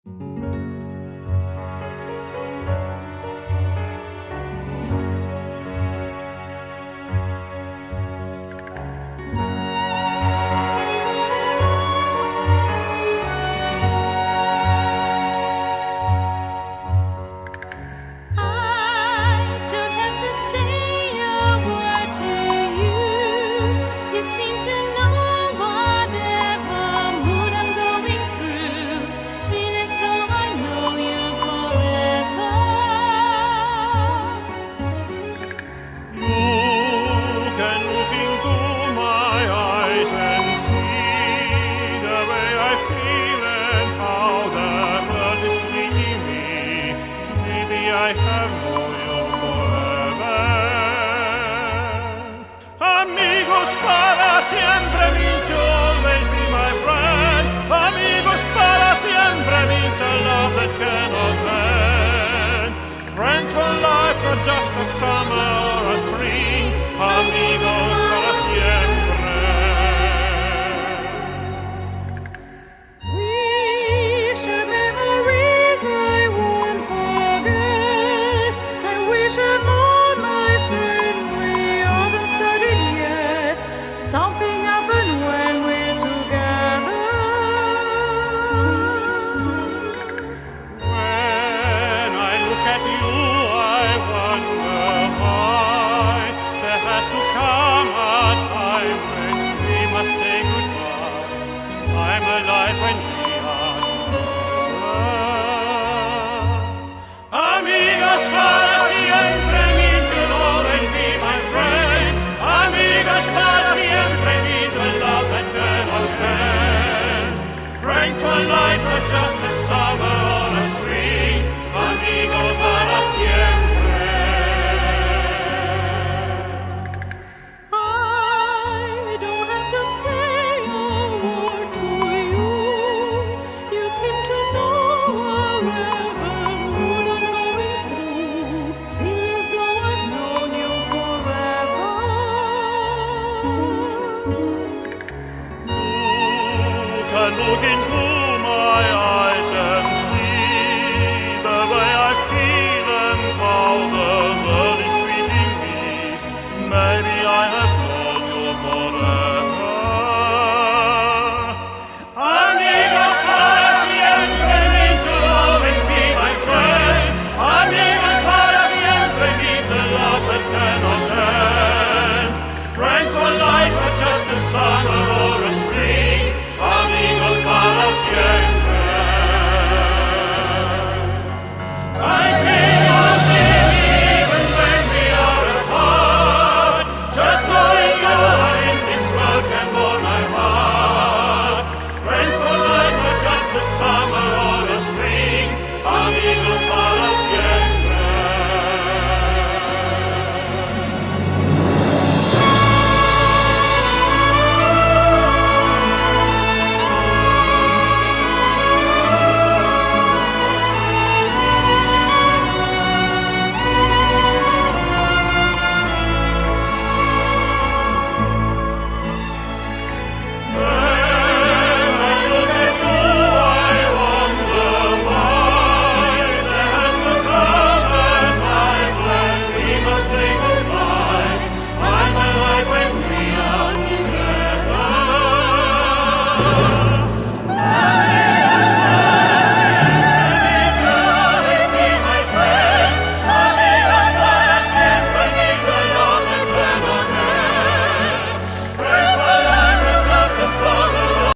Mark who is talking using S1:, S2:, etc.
S1: I don't have to say a word to you. You seem to know whatever mood I'm going through. Feel as though I know you forever.
S2: You can look into my eyes and see the way I feel and how the world is treating me. Maybe I have known you forever. Amigos para siempre means you'll always be my friend. Amigos para siempre means a love that cannot end. Friends for life, not just a summer or a spring. Amigos para siempre.
S1: We share memories I won't forget. I wish I'm on my friend. We haven't started yet. Something happened when we're together.
S2: When I look at you, I wonder why there has to come a time when we must say goodbye. I'm alive when we are together. Amigos para siempre means you'll always be my friend. Amigos para siempre means a love that cannot end. Friends for life, not just a song.